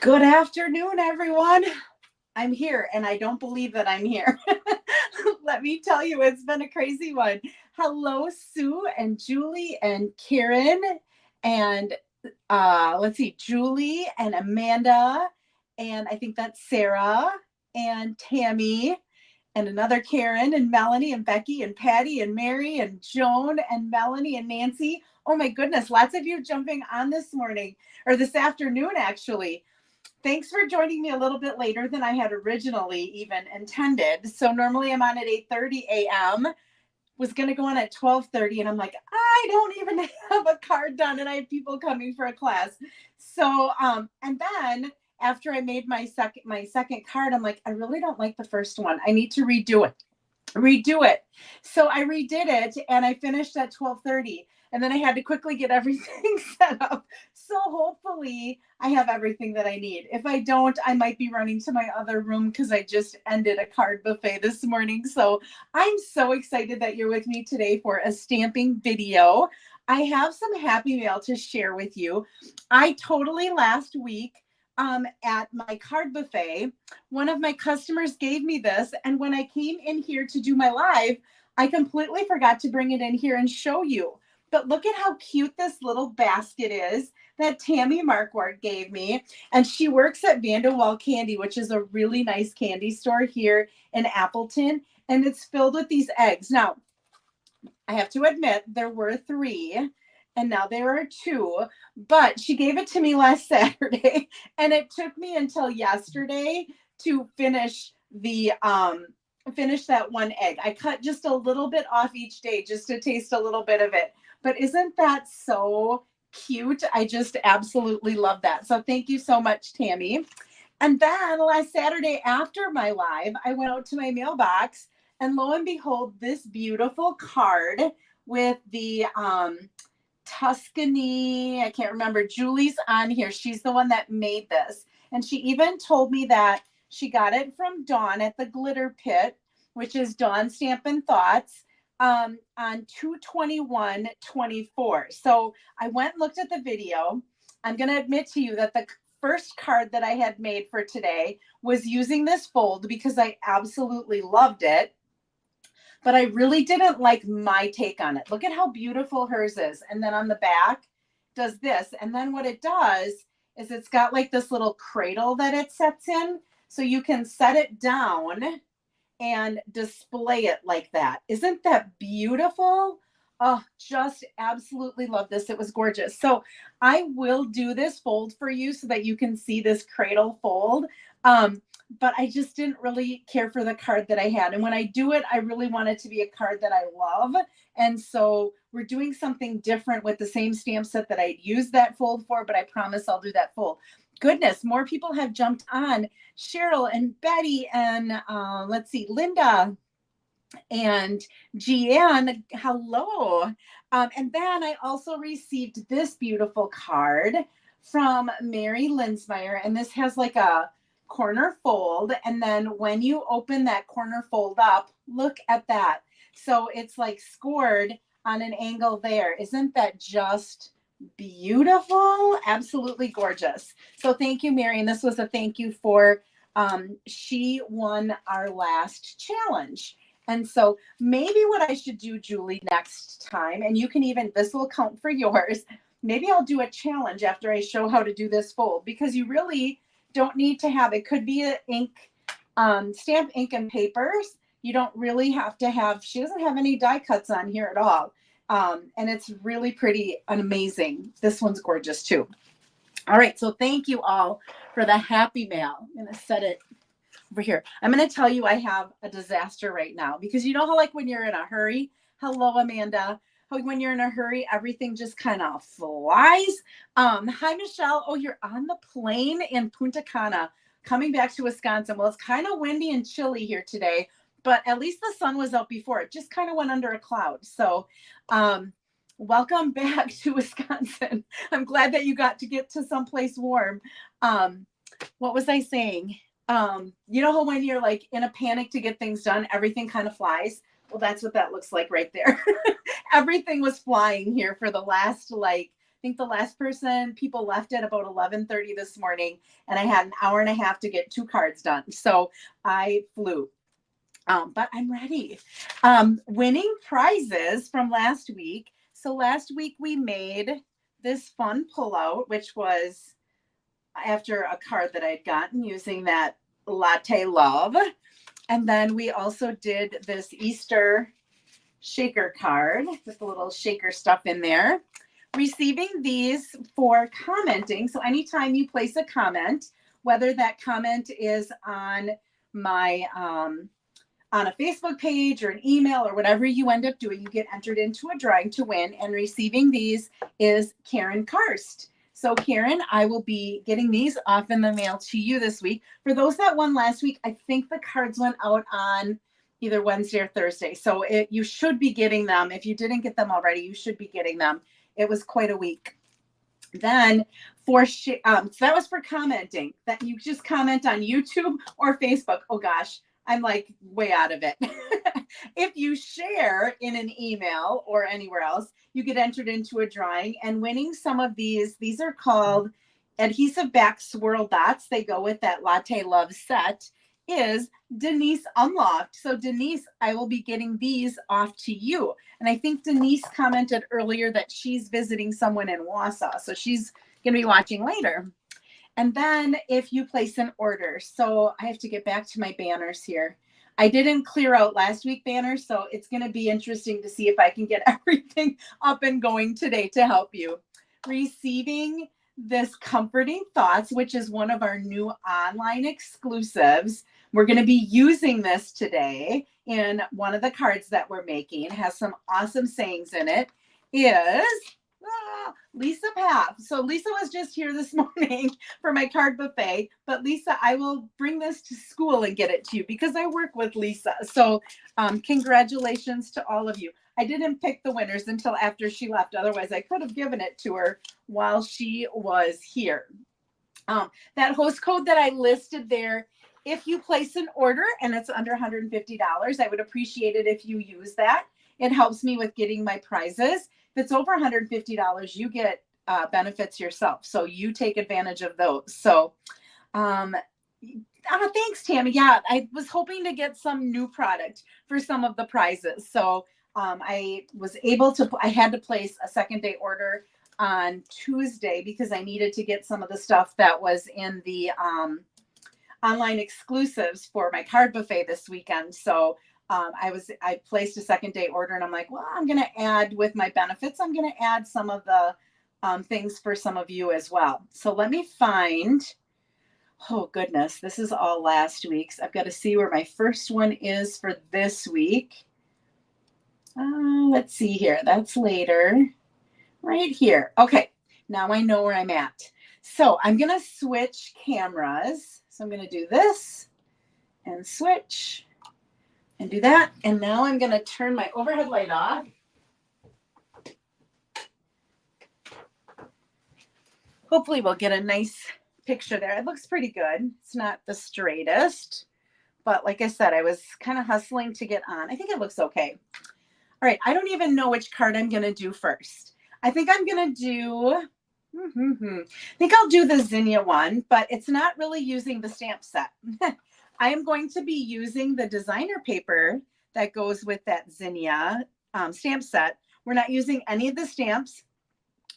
Good afternoon, everyone. I'm here and I don't believe that I'm here. Let me tell you, it's been a crazy one. Hello, Sue and Julie and Karen and let's see, Julie and Amanda, and I think that's Sarah and Tammy and another Karen and Melanie and Becky and Patty and Mary and Joan and Melanie and Nancy. Oh my goodness, lots of you jumping on this morning or this afternoon, actually. Thanks for joining me a little bit later than I had originally even intended. So normally I'm on at 8:30 a.m. Was going to go on at 12:30 and I'm like, I don't even have a card done and I have people coming for a class. So and then after I made my second card, I'm like, I really don't like the first one. I need to redo it. So I redid it and I finished at 12:30 and then I had to quickly get everything set up. So hopefully I have everything that I need. If I don't, I might be running to my other room because I just ended a card buffet this morning. So I'm so excited that you're with me today for a stamping video. I have some happy mail to share with you. I totally last week at my card buffet, one of my customers gave me this. And when I came in here to do my live, I completely forgot to bring it in here and show you. But look at how cute this little basket is that Tammy Markwart gave me. And she works at Vanderwall Candy, which is a really nice candy store here in Appleton. And it's filled with these eggs. Now, I have to admit, there were three, and now there are two, but she gave it to me last Saturday, and it took me until yesterday to finish that one egg. I cut just a little bit off each day just to taste a little bit of it. But isn't that so cute? I just absolutely love that. So thank you so much, Tammy. And then last Saturday after my live, I went out to my mailbox and lo and behold, this beautiful card with the Tuscany, I can't remember, Julie's on here. She's the one that made this. And she even told me that she got it from Dawn at the Glitter Pit, which is Dawn Stampin' Thoughts, on 2/21/24. So I went and looked at the video. I'm going to admit to you that the first card that I had made for today was using this fold because I absolutely loved it, but I really didn't like my take on it. Look at how beautiful hers is. And then on the back does this. And then what it does is it's got like this little cradle that it sets in. So you can set it down and display it like that. Isn't that beautiful? Oh, just absolutely love this. It was gorgeous. So I will do this fold for you so that you can see this cradle fold. But I just didn't really care for the card that I had. And when I do it, I really want it to be a card that I love. And so we're doing something different with the same stamp set that I'd used that fold for, but I promise I'll do that fold. Goodness, more people have jumped on. Cheryl and Betty and let's see, Linda and Jeanne, hello. And then I also received this beautiful card from Mary Linsmeyer, and this has like a corner fold. And then when you open that corner fold up, look at that. So it's like scored on an angle there. Isn't that just beautiful? Absolutely gorgeous. So thank you, Mary. And this was a thank you for she won our last challenge. And so maybe what I should do, Julie, next time, and you can even, this will count for yours. Maybe I'll do a challenge after I show how to do this fold, because you really don't need to have, it could be an ink, stamp ink and papers. You don't really have to have, she doesn't have any die cuts on here at all. And it's really pretty and amazing. This one's gorgeous too. All right, so thank you all for the happy mail. I'm going to set it over here. I'm going to tell you I have a disaster right now, because you know how like when you're in a hurry, hello, Amanda, how when you're in a hurry, everything just kind of flies. Hi, Michelle. Oh, you're on the plane in Punta Cana coming back to Wisconsin. Well, it's kind of windy and chilly here today, but at least the sun was out before. It just kind of went under a cloud. So, welcome back to Wisconsin. I'm glad that you got to get to someplace warm. What was I saying? You know how when you're like in a panic to get things done, everything kind of flies? Well, that's what that looks like right there. Everything was flying here for the last like think the last people left at about 11:30 this morning, and I had an hour and a half to get 2 cards done. So I flew. But I'm ready. Winning prizes from last week. So last week we made this fun pullout, which was after a card that I'd gotten using that Latte Love. And then we also did this Easter shaker card with a little shaker stuff in there. Receiving these for commenting. So anytime you place a comment, whether that comment is on my on a Facebook page or an email or whatever you end up doing, you get entered into a drawing to win. And receiving these is Karen Karst. So Karen, I will be getting these off in the mail to you this week. For those that won last week, I think the cards went out on either Wednesday or Thursday. So you should be getting them. If you didn't get them already, you should be getting them. It was quite a week. Then so that was for commenting. That you just comment on YouTube or Facebook. Oh gosh, I'm like way out of it. If you share in an email or anywhere else, you get entered into a drawing and winning some of these. These are called adhesive back swirl dots. They go with that Latte Love set. Is Denise Unlocked. So Denise, I will be getting these off to you. And I think Denise commented earlier that she's visiting someone in Wausau. So she's going to be watching later. And then if you place an order, so I have to get back to my banners here. I didn't clear out last week banners, so it's going to be interesting to see if I can get everything up and going today to help you. Receiving this Comforting Thoughts, which is one of our new online exclusives. We're going to be using this today in one of the cards that we're making. It has some awesome sayings in it. Is Lisa Paff. So Lisa was just here this morning for my card buffet, but Lisa, I will bring this to school and get it to you because I work with Lisa. So congratulations to all of you. I didn't pick the winners until after she left. Otherwise, I could have given it to her while she was here. That host code that I listed there, if you place an order and it's under $150, I would appreciate it if you use that. It helps me with getting my prizes. If it's over $150, you get benefits yourself. So you take advantage of those. So thanks, Tammy. Yeah, I was hoping to get some new product for some of the prizes. So I was able to, I had to place a second day order on Tuesday because I needed to get some of the stuff that was in the online exclusives for my card buffet this weekend. So I placed a second day order and I'm like, well, I'm going to add with my benefits. I'm going to add some of the things for some of you as well. So let me find, oh goodness, this is all last week's. I've got to see where my first one is for this week. Let's see here. That's later. Right here. Okay. Now I know where I'm at. So I'm going to switch cameras. So I'm going to do this and switch and do that. And now I'm going to turn my overhead light off. Hopefully we'll get a nice picture there. It looks pretty good. It's not the straightest, but like I said, I was kind of hustling to get on. I think it looks okay. All right. I don't even know which card I'm going to do first. I think I'm going to do, I think I'll do the Zinnia one, but it's not really using the stamp set. I am going to be using the designer paper that goes with that Zinnia stamp set. We're not using any of the stamps.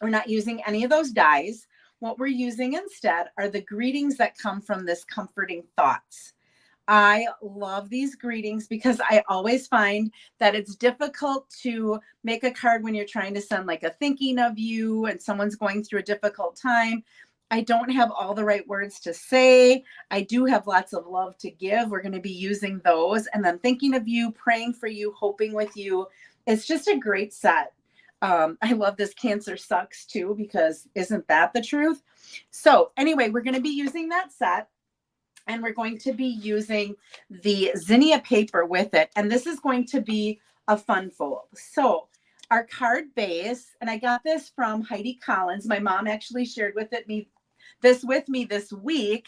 We're not using any of those dies. What we're using instead are the greetings that come from this Comforting Thoughts. I love these greetings because I always find that it's difficult to make a card when you're trying to send like a thinking of you and someone's going through a difficult time. I don't have all the right words to say. I do have lots of love to give. We're going to be using those and then thinking of you, praying for you, hoping with you. It's just a great set. I love this Cancer Sucks too, because isn't that the truth? So anyway, we're going to be using that set. And we're going to be using the Zinnia paper with it. And this is going to be a fun fold. So our card base, and I got this from Heidi Collins. My mom actually shared this with me this week.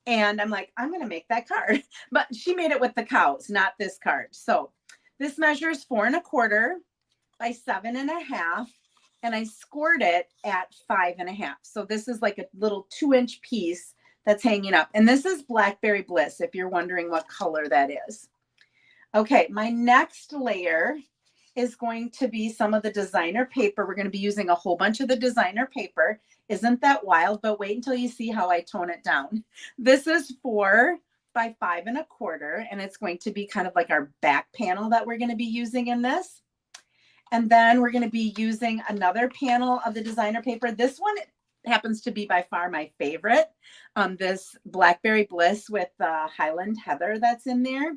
And I'm like, I'm going to make that card. But she made it with the cows, not this card. So this measures 4 1/4 by 7 1/2. and I scored it at 5.5. So this is like a little 2-inch piece that's hanging up. And this is Blackberry Bliss, if you're wondering what color that is. Okay, my next layer is going to be some of the designer paper. We're going to be using a whole bunch of the designer paper. Isn't that wild? But wait until you see how I tone it down. This is 4 by 5.25, and it's going to be kind of like our back panel that we're going to be using in this. And then we're going to be using another panel of the designer paper. This one happens to be by far my favorite. This Blackberry Bliss with the Highland Heather that's in there.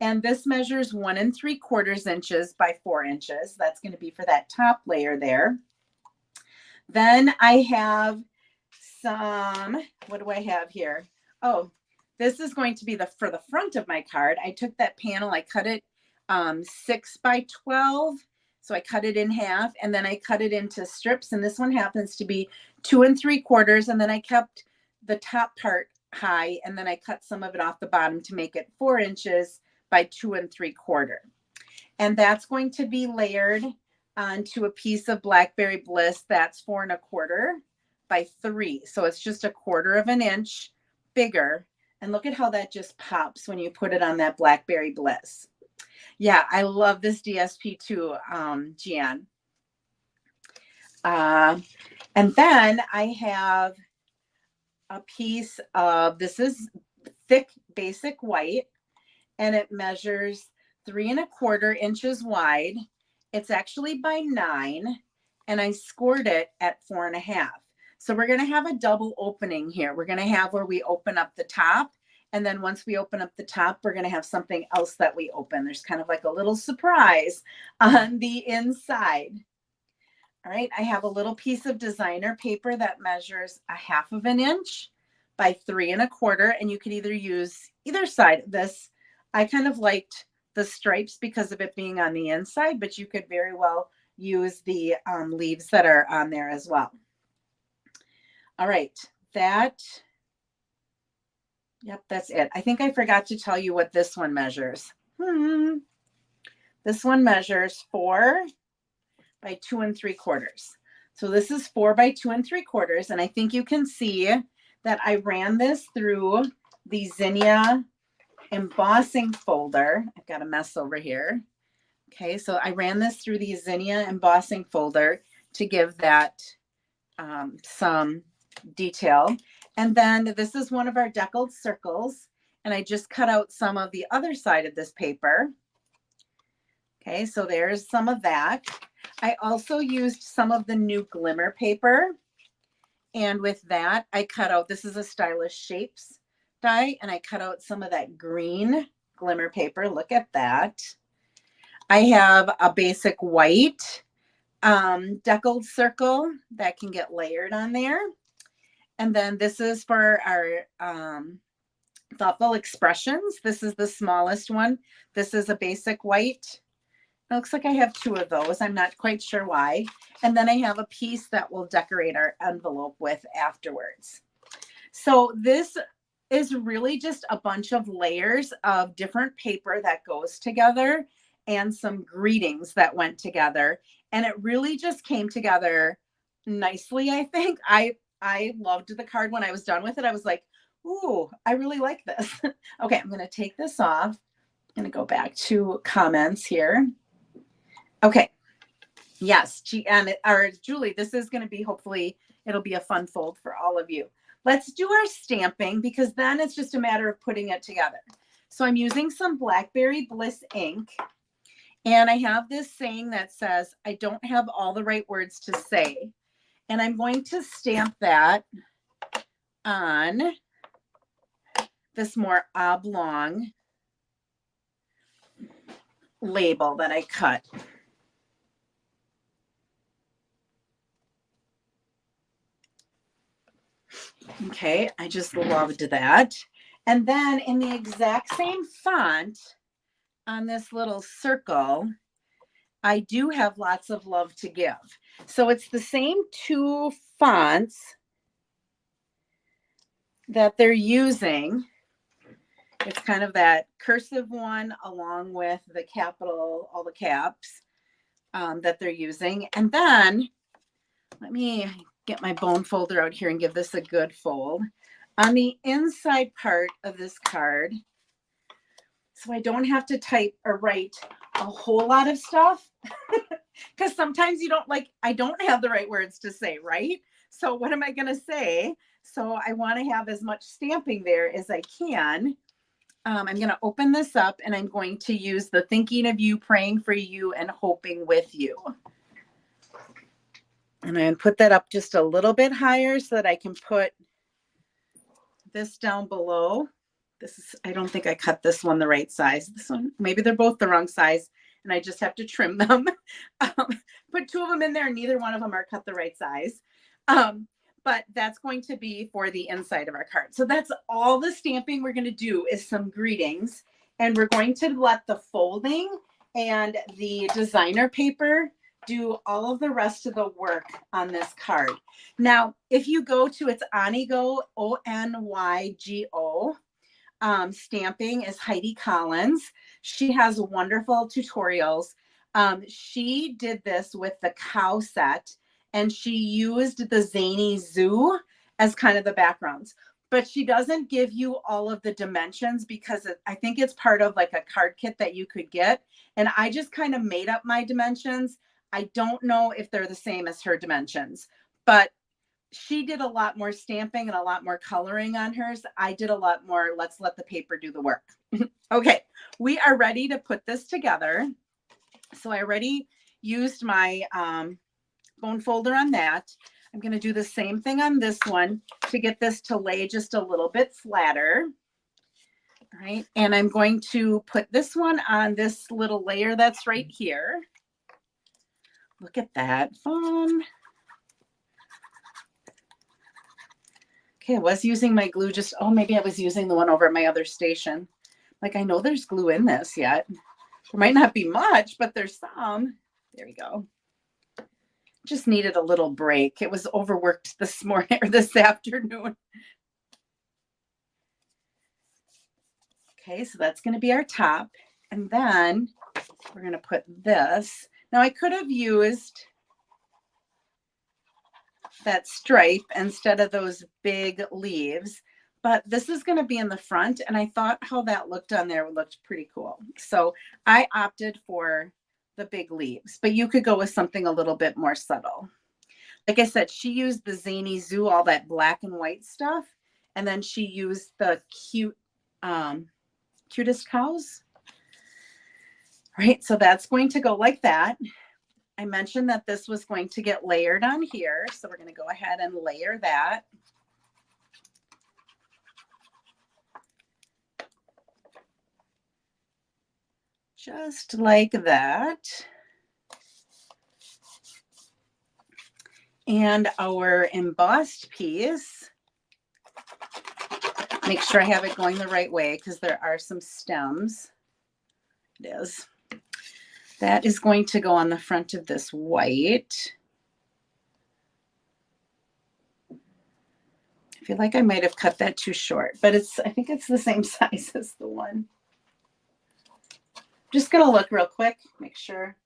And this measures 1 3/4 inches by 4 inches. That's going to be for that top layer there. Then I have some, what do I have here? Oh, this is going to be for the front of my card. I took that panel, I cut it 6 by 12. So I cut it in half, and then I cut it into strips. And this one happens to be 2 3/4. And then I kept the top part high, and then I cut some of it off the bottom to make it 4 inches by 2 3/4. And that's going to be layered onto a piece of Blackberry Bliss that's 4 1/4 by 3. So it's just 1/4 inch bigger. And look at how that just pops when you put it on that Blackberry Bliss. Yeah, I love this DSP too, Gian. And then I have a piece of, this is thick basic white, and it measures 3 1/4 inches wide. It's actually by 9, and I scored it at 4.5. So we're going to have a double opening here. We're going to have where we open up the top, and then once we open up the top, we're going to have something else that we open. There's kind of like a little surprise on the inside. All right, I have a little piece of designer paper that measures 1/2 inch by 3 1/4, and you could either use either side of this. I kind of liked the stripes because of it being on the inside, but you could very well use the leaves that are on there as well. All right, yep, that's it. I think I forgot to tell you what this one measures. This one measures 4 by 2 3/4. So this is 4 by 2 3/4. And I think you can see that I ran this through the Zinnia embossing folder. I've got a mess over here. Okay, so I ran this through the Zinnia embossing folder to give that some detail. And then this is one of our deckled circles, and I just cut out some of the other side of this paper. Okay, so there's some of that. I also used some of the new glimmer paper, and with that I cut out, this is a Stylish Shapes die, and I cut out some of that green glimmer paper. Look at that. I have a basic white deckled circle that can get layered on there. And then this is for our thoughtful expressions. This is the smallest one. This is a basic white. It looks like I have 2 of those. I'm not quite sure why. And then I have a piece that we'll decorate our envelope with afterwards. So this is really just a bunch of layers of different paper that goes together and some greetings that went together. And it really just came together nicely, I think. I loved the card. When I was done with it, I was like, ooh, I really like this. Okay, I'm going to take this off. I'm going to go back to comments here. Okay. Yes, Julie, this is going to be, hopefully, it'll be a fun fold for all of you. Let's do our stamping, because then it's just a matter of putting it together. So I'm using some Blackberry Bliss ink, and I have this saying that says, I don't have all the right words to say. And I'm going to stamp that on this more oblong label that I cut. Okay, I just loved that. And then in the exact same font on this little circle, I do have Lots of Love to Give. So it's the same 2 fonts that they're using. It's kind of that cursive one along with the capital, all the caps that they're using. And then Let me get my bone folder out here and give this a good fold. On the inside part of this card, so I don't have to type or write a whole lot of stuff, because sometimes you don't I don't have the right words to say, right? So what am I going to say? So I want to have as much stamping there as I can. I'm going to open this up and I'm going to use the thinking of you, praying for you, and hoping with you. And I'm going to put that up just a little bit higher so that I can put this down below. This is, I don't think I cut this one the right size. This one, maybe they're both the wrong size and I just have to trim them. Put two of them in there and neither one of them are cut the right size. But that's going to be for the inside of our card. So that's all the stamping we're going to do is some greetings. And we're going to let the folding and the designer paper do all of the rest of the work on this card. Now, if you go to it's Onygo, Onygo, stamping is Heidi Collins. She has wonderful tutorials. She did this with the cow set and she used the zany zoo as kind of the backgrounds, but she doesn't give you all of the dimensions because I think it's part of like a card kit that you could get. And I just kind of made up my dimensions. I don't know if they're the same as her dimensions, but she did a lot more stamping and a lot more coloring on hers. I did a lot more, let's let the paper do the work. Okay, we are ready to put this together. So I already used my bone folder on that. I'm going to do the same thing on this one to get this to lay just a little bit flatter. All right, and I'm going to put this one on this little layer that's right here. Look at that, fun. Okay, I was using my glue just, oh, maybe I was using the one over at my other station. Like, I know there's glue in this yet. There might not be much, but there's some. There we go. Just needed a little break. It was overworked this morning or this afternoon. Okay, so that's going to be our top. And then we're going to put this. Now, I could have used that stripe instead of those big leaves, but this is going to be in the front and I thought how that looked on there looked pretty cool. So I opted for the big leaves, but you could go with something a little bit more subtle. Like I said, she used the zany zoo, all that black and white stuff, and then she used the cutest cows. Right, so that's going to go like that. I mentioned that this was going to get layered on here, so we're going to go ahead and layer that. Just like that. And our embossed piece, make sure I have it going the right way because there are some stems. It is. That is going to go on the front of this white. I feel like I might have cut that too short, but I think it's the same size as the one. Just going to look real quick, make sure.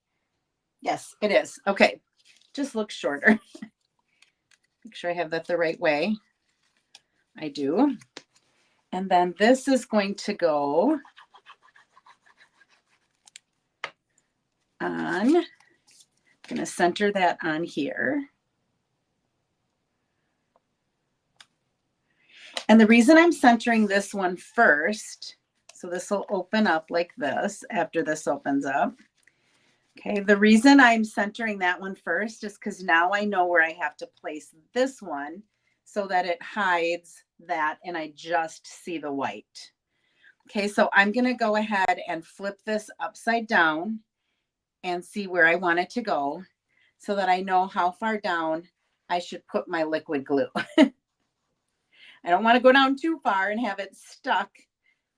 Yes, it is. Okay, just look shorter. Make sure I have that the right way. I do. And then this is going to go on. I'm going to center that on here. And the reason I'm centering this one first, so this will open up like this after this opens up. Okay, the reason I'm centering that one first is because now I know where I have to place this one so that it hides that and I just see the white. Okay, so I'm going to go ahead and flip this upside down and see where I want it to go so that I know how far down I should put my liquid glue. I don't want to go down too far and have it stuck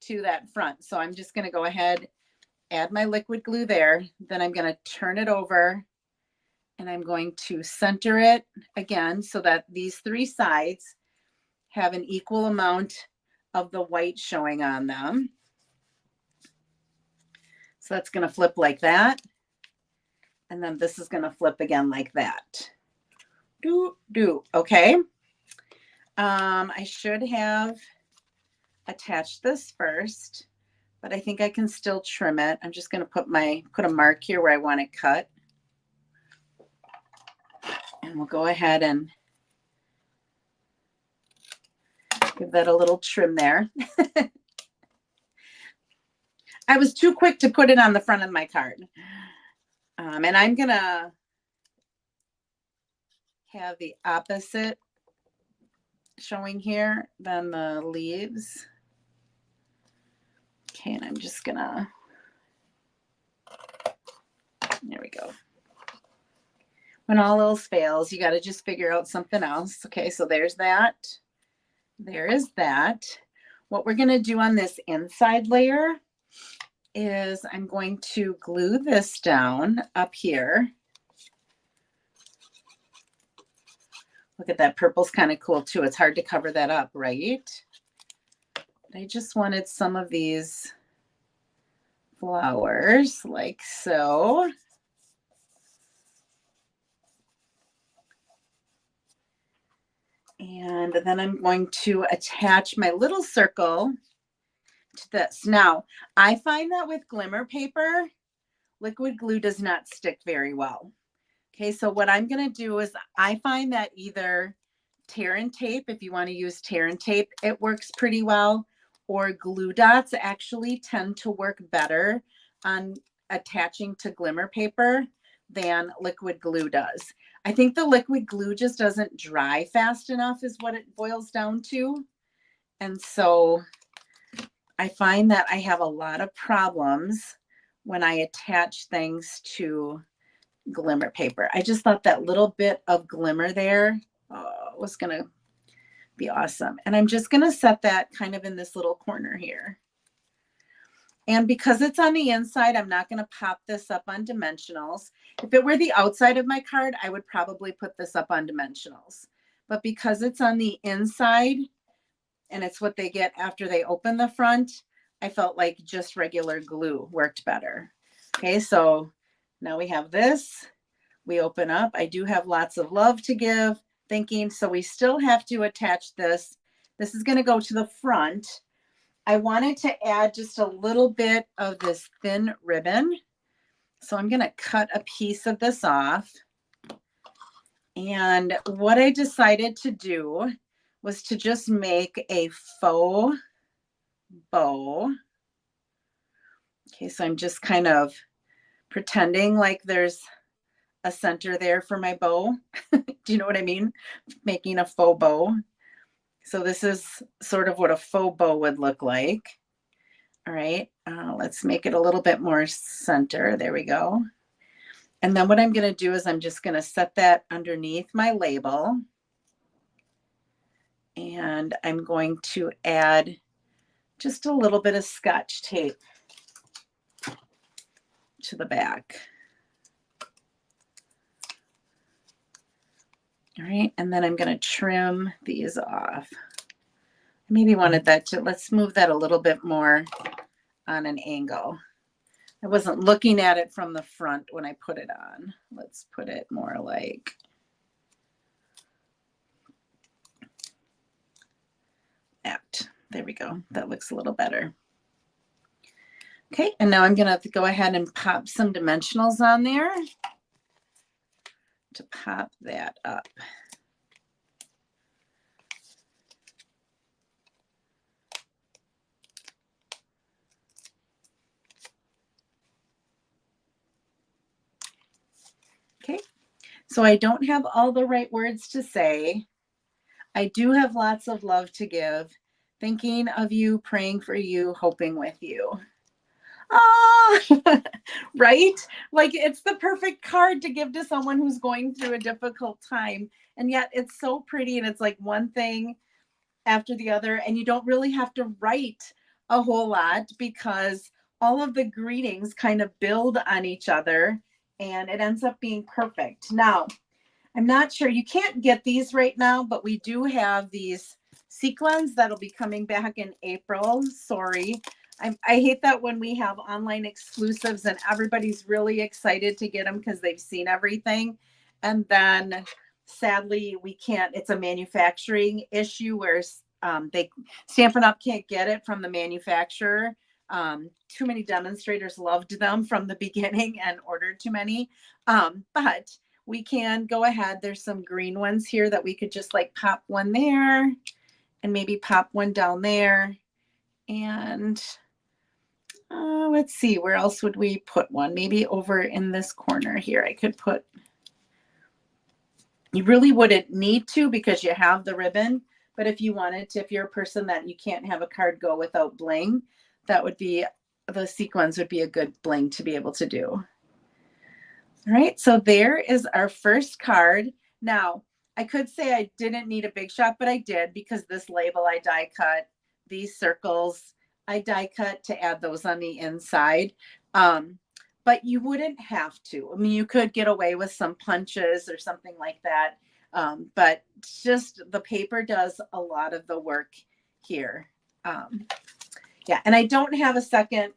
to that front. So I'm just going to go ahead, add my liquid glue there. Then I'm going to turn it over and I'm going to center it again so that these three sides have an equal amount of the white showing on them. So that's going to flip like that. And then this is going to flip again like that. Okay. I should have attached this first, but I think I can still trim it. I'm just going to put a mark here where I want it cut. And we'll go ahead and give that a little trim there. I was too quick to put it on the front of my card. And I'm going to have the opposite showing here than the leaves. Okay, and I'm just going to, there we go. When all else fails, you got to just figure out something else. Okay, so there's that. There is that. What we're going to do on this inside layer is I'm going to glue this down up here. Look at that, purple's kind of cool too. It's hard to cover that up, right? I just wanted some of these flowers like so. And then I'm going to attach my little circle to this. Now, I find that with glimmer paper, liquid glue does not stick very well. Okay, so what I'm going to do is I find that either tear and tape, if you want to use tear and tape, it works pretty well, or glue dots actually tend to work better on attaching to glimmer paper than liquid glue does. I think the liquid glue just doesn't dry fast enough is what it boils down to. And so I find that I have a lot of problems when I attach things to glimmer paper. I just thought that little bit of glimmer there was going to be awesome. And I'm just going to set that kind of in this little corner here. And because it's on the inside, I'm not going to pop this up on dimensionals. If it were the outside of my card, I would probably put this up on dimensionals. But because it's on the inside and it's what they get after they open the front, I felt like just regular glue worked better. Okay, so now we have this. We open up. I do have lots of love to give, thinking, so we still have to attach this. This is going to go to the front. I wanted to add just a little bit of this thin ribbon. So I'm going to cut a piece of this off. And what I decided to do was to just make a faux bow. Okay, so I'm just kind of pretending like there's a center there for my bow. Do you know what I mean? Making a faux bow. So this is sort of what a faux bow would look like. All right, let's make it a little bit more center. There we go. And then what I'm going to do is I'm just going to set that underneath my label. And I'm going to add just a little bit of Scotch tape to the back. All right, and then I'm going to trim these off. I maybe wanted that to, let's move that a little bit more on an angle. I wasn't looking at it from the front when I put it on. Let's put it more like that. There we go. That looks a little better. Okay, and now I'm going to go ahead and pop some dimensionals on there to pop that up. Okay, so I don't have all the right words to say. I do have lots of love to give. Thinking of you, praying for you, hoping with you. Ah, right? Like it's the perfect card to give to someone who's going through a difficult time. And yet it's so pretty and it's like one thing after the other. And you don't really have to write a whole lot because all of the greetings kind of build on each other and it ends up being perfect. Now, I'm not sure, you can't get these right now, but we do have these sequins that'll be coming back in April. Sorry. I hate that when we have online exclusives and everybody's really excited to get them because they've seen everything. And then sadly, we can't, it's a manufacturing issue where they Stampin' Up! Can't get it from the manufacturer. Too many demonstrators loved them from the beginning and ordered too many. But we can go ahead. There's some green ones here that we could just like pop one there and maybe pop one down there. And let's see, where else would we put one? Maybe over in this corner here, I could put, you really wouldn't need to because you have the ribbon, but if you wanted to, if you're a person that you can't have a card go without bling, that would be, the sequins would be a good bling to be able to do. All right, so there is our first card. Now, I could say I didn't need a big shot, but I did because this label I die cut, these circles I die cut to add those on the inside. But you wouldn't have to. I mean, you could get away with some punches or something like that. But just the paper does a lot of the work here. Yeah, and I don't have a second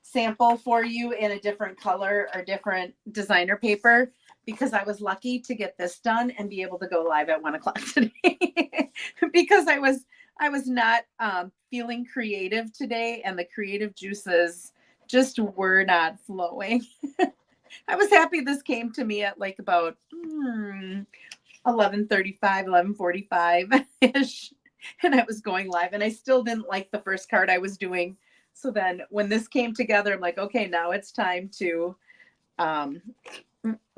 sample for you in a different color or different designer paper because I was lucky to get this done and be able to go live at 1 o'clock today because I was not feeling creative today, and the creative juices just were not flowing. I was happy this came to me at like about 11:35, 11:45 ish, and I was going live, and I still didn't like the first card I was doing. So then when this came together, I'm like, okay, now it's time to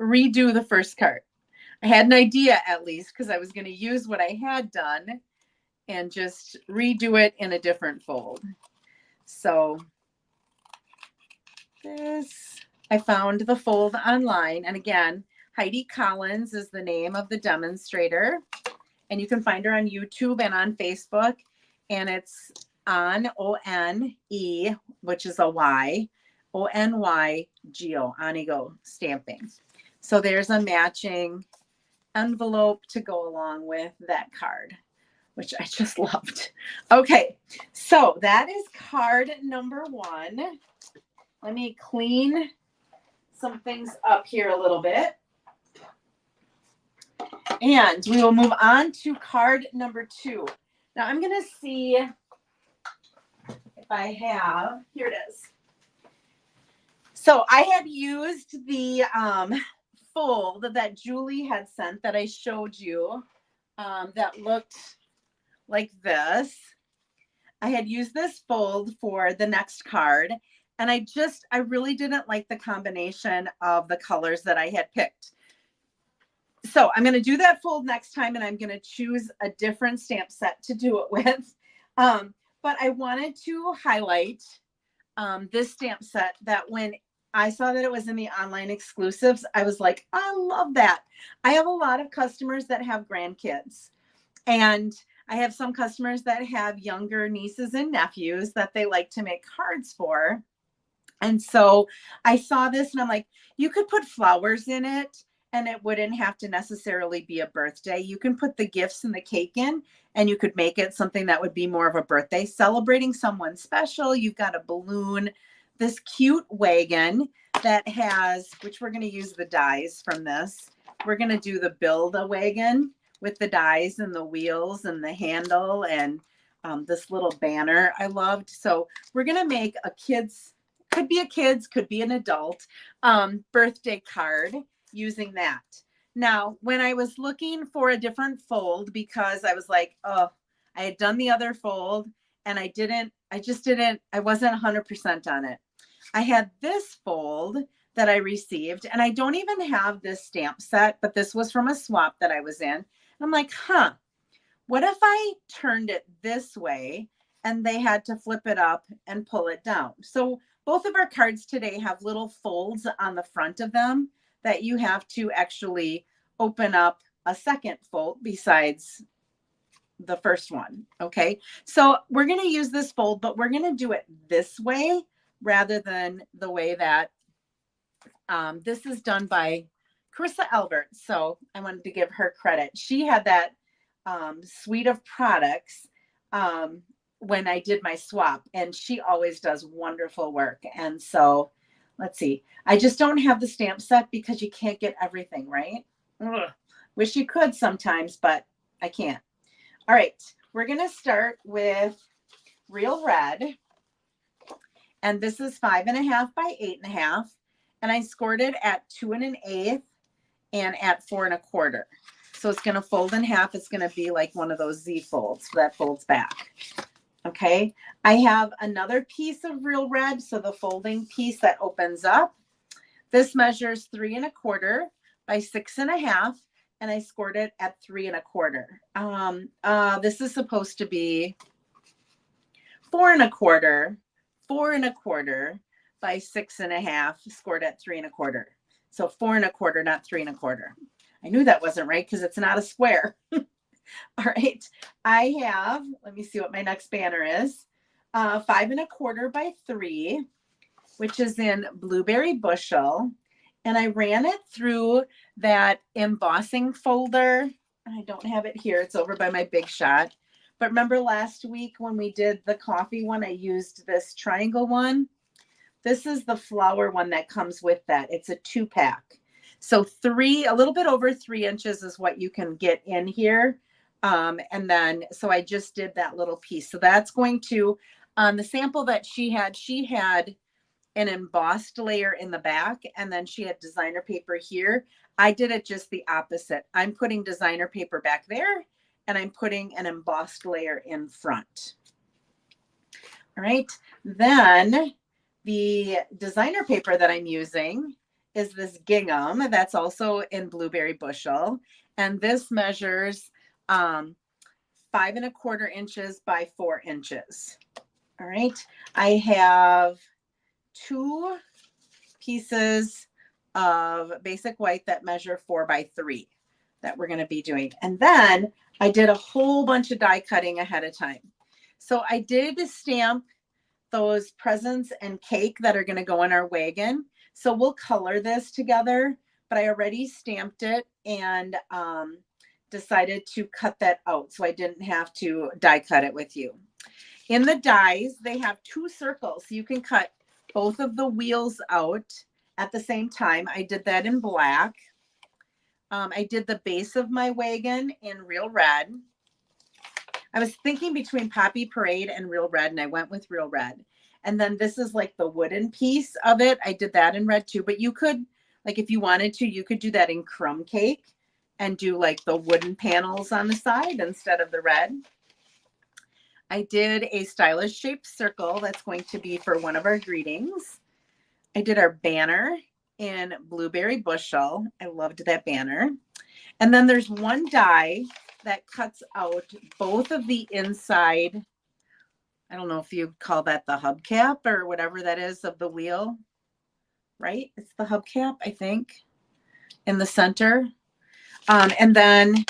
redo the first card. I had an idea at least because I was going to use what I had done and just redo it in a different fold. So this, I found the fold online. And again, Heidi Collins is the name of the demonstrator. And you can find her on YouTube and on Facebook. And it's on O-N-E, which is a Y, O-N-Y-G-O, Onigo stamping. So there's a matching envelope to go along with that card, which I just loved. Okay, so that is card number 1. Let me clean some things up here a little bit. And we will move on to card number 2. Now I'm going to see if I have, here it is. So I had used the fold that Julie had sent that I showed you that looked like this. I had used this fold for the next card, and I really didn't like the combination of the colors that I had picked. So I'm going to do that fold next time, and I'm going to choose a different stamp set to do it with. But I wanted to highlight this stamp set that when I saw that it was in the online exclusives, I was like, I love that. I have a lot of customers that have grandkids, and I have some customers that have younger nieces and nephews that they like to make cards for. And so I saw this and I'm like, you could put flowers in it and it wouldn't have to necessarily be a birthday. You can put the gifts and the cake in and you could make it something that would be more of a birthday, celebrating someone special. You've got a balloon, this cute wagon that has, which we're going to use the dies from this. We're going to do the Build-A-Wagon with the dies and the wheels and the handle and this little banner I loved. So we're going to make a kid's, could be a kid's, could be an adult birthday card using that. Now, when I was looking for a different fold, because I was like, oh, I had done the other fold and I wasn't 100% on it. I had this fold that I received, and I don't even have this stamp set, but this was from a swap that I was in. And I'm like, what if I turned it this way and they had to flip it up and pull it down? So both of our cards today have little folds on the front of them that you have to actually open up a second fold besides the first one. Okay, so we're going to use this fold, but we're going to do it this way rather than the way that this is done by Carissa Albert. So I wanted to give her credit. She had that suite of products when I did my swap, and she always does wonderful work. And so let's see, I just don't have the stamp set because you can't get everything, right? Ugh. Wish you could sometimes, but I can't. All right, we're gonna start with Real Red. And this is 5.5 by 8.5. And I scored it at 2 1/8 and at 4 1/4. So it's gonna fold in half. It's gonna be like one of those Z folds that folds back. Okay, I have another piece of Real Red, so the folding piece that opens up. This measures 3 1/4 by 6.5, and I scored it at 3 1/4. This is supposed to be 4 1/4, 4 1/4 by 6.5, scored at 3 1/4. So 4 1/4, not 3 1/4. I knew that wasn't right because it's not a square. All right, I have, let me see what my next banner is. 5 1/4 by 3, which is in Blueberry Bushel. And I ran it through that embossing folder. I don't have it here. It's over by my Big Shot. But remember last week when we did the coffee one, I used this triangle one. This is the flower one that comes with that. It's a 2-pack. So a little bit over 3 inches is what you can get in here. And then, so I just did that little piece. So that's going to, the sample that she had an embossed layer in the back, and then she had designer paper here. I did it just the opposite. I'm putting designer paper back there, and I'm putting an embossed layer in front. All right, then the designer paper that I'm using is this gingham that's also in Blueberry Bushel, and this measures 5 1/4 inches by 4 inches. All right, I have 2 pieces of basic white that measure 4 by 3 that we're going to be doing. And then I did a whole bunch of die cutting ahead of time. So I did stamp those presents and cake that are going to go in our wagon. So we'll color this together, but I already stamped it and decided to cut that out so I didn't have to die cut it with you. In the dies, they have 2 circles. So you can cut both of the wheels out at the same time. I did that in black. I did the base of my wagon in Real Red. I was thinking between Poppy Parade and Real Red, and I went with Real Red. And then this is like the wooden piece of it. I did that in red too, but you could, like if you wanted to, you could do that in crumb cake and do like the wooden panels on the side instead of the red. I did a stylish shaped circle that's going to be for one of our greetings. I did our banner in Blueberry Bushel. I loved that banner. And then there's one die that cuts out both of the inside. I don't know if you call that the hubcap or whatever that is of the wheel, right? It's the hubcap, I think, in the center. And then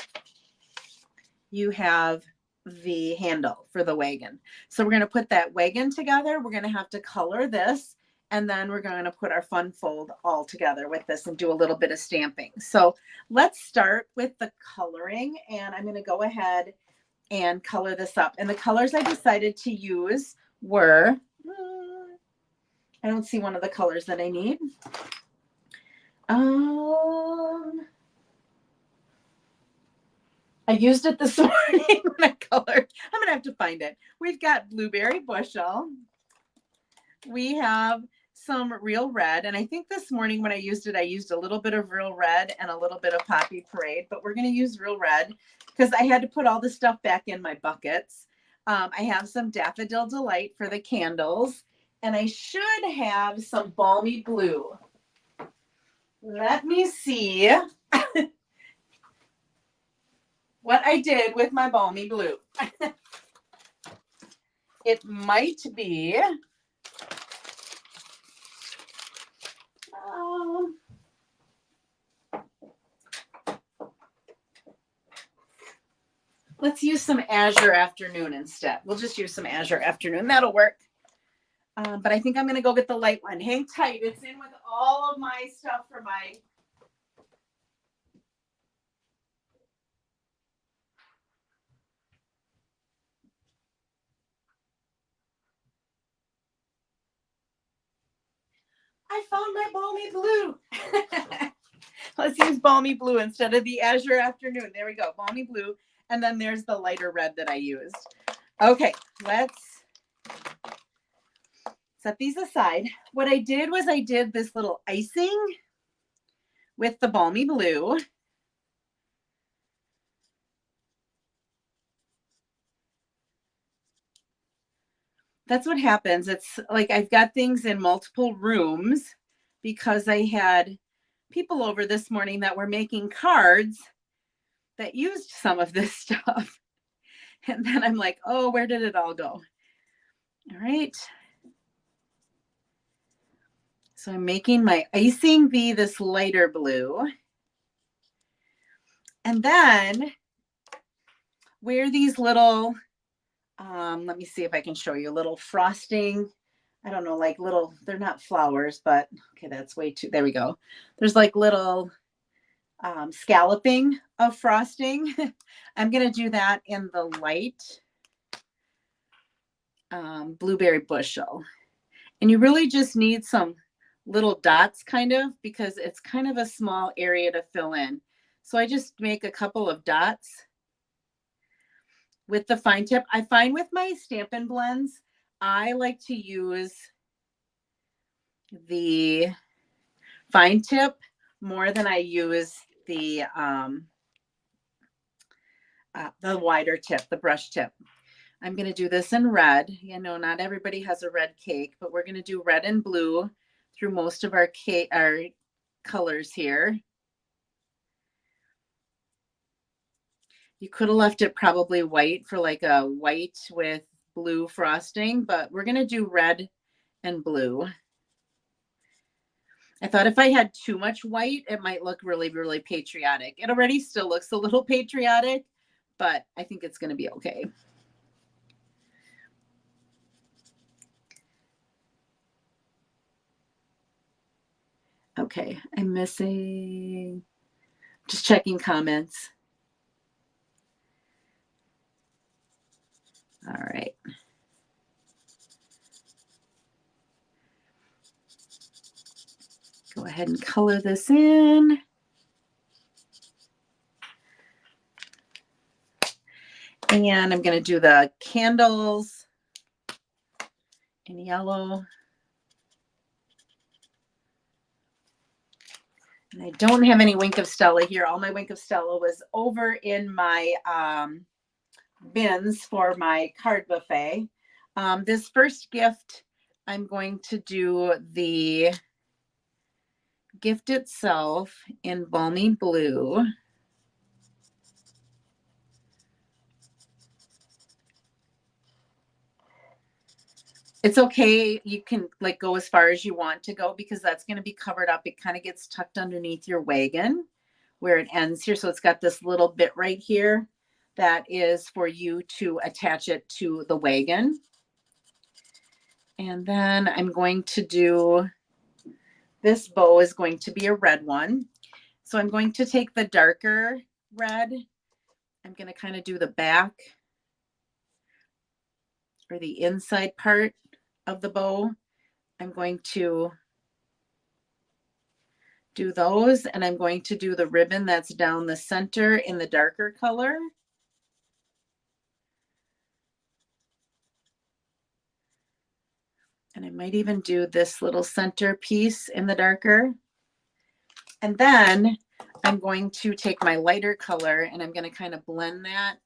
you have the handle for the wagon. So we're going to put that wagon together. We're going to have to color this. And then we're going to put our fun fold all together with this and do a little bit of stamping. So let's start with the coloring. And I'm going to go ahead and color this up. And the colors I decided to use were, I don't see one of the colors that I need. I used it this morning when I colored. I'm going to have to find it. We've got Blueberry Bushel. We have some Real Red. And I think this morning when I used it, I used a little bit of Real Red and a little bit of Poppy Parade. But we're going to use Real Red because I had to put all the stuff back in my buckets. I have some Daffodil Delight for the candles. And I should have some Balmy Blue. Let me see what I did with my Balmy Blue. It might be let's use some Azure Afternoon instead. We'll just use some Azure Afternoon. That'll work. But I think I'm going to go get the light one. Hang tight. It's in with all of my stuff for my... I found my Balmy Blue. Let's use balmy blue instead of the azure afternoon. There we go, balmy blue. And then there's the lighter red that I used. Okay, let's set these aside. What I did was I did this little icing with the balmy blue. That's what happens. It's like I've got things in multiple rooms because I had people over this morning that were making cards that used some of this stuff. And then I'm like, oh, where did it all go? All right. So I'm making my icing be this lighter blue. And then where these little, let me see if I can show you, little frosting. I don't know, like little, they're not flowers, but okay, that's way too, there we go. There's like little scalloping of frosting. I'm going to do that in the light blueberry bushel. And you really just need some little dots kind of, because it's kind of a small area to fill in. So I just make a couple of dots with the fine tip. I find with my Stampin' Blends, I like to use the fine tip more than I use the wider tip, the brush tip. I'm going to do this in red. You know, not everybody has a red cake, but we're going to do red and blue through most of our colors here. You could have left it probably white for like a white with blue frosting, but we're going to do red and blue. I thought if I had too much white, it might look really, really patriotic. It already still looks a little patriotic, but I think it's going to be okay. Okay, I'm missing, just checking comments. All right. Go ahead and color this in. And I'm going to do the candles in yellow. And I don't have any Wink of Stella here. All my Wink of Stella was over in my bins for my card buffet. This first gift, I'm going to do the gift itself in balmy blue. It's okay. You can like go as far as you want to go because that's going to be covered up. It kind of gets tucked underneath your wagon where it ends here. So it's got this little bit right here that is for you to attach it to the wagon. And then I'm going to do, this bow is going to be a red one. So I'm going to take the darker red. I'm going to kind of do the back or the inside part of the bow. I'm going to do those, and I'm going to do the ribbon that's down the center in the darker color. And I might even do this little center piece in the darker. And then I'm going to take my lighter color and I'm going to kind of blend that.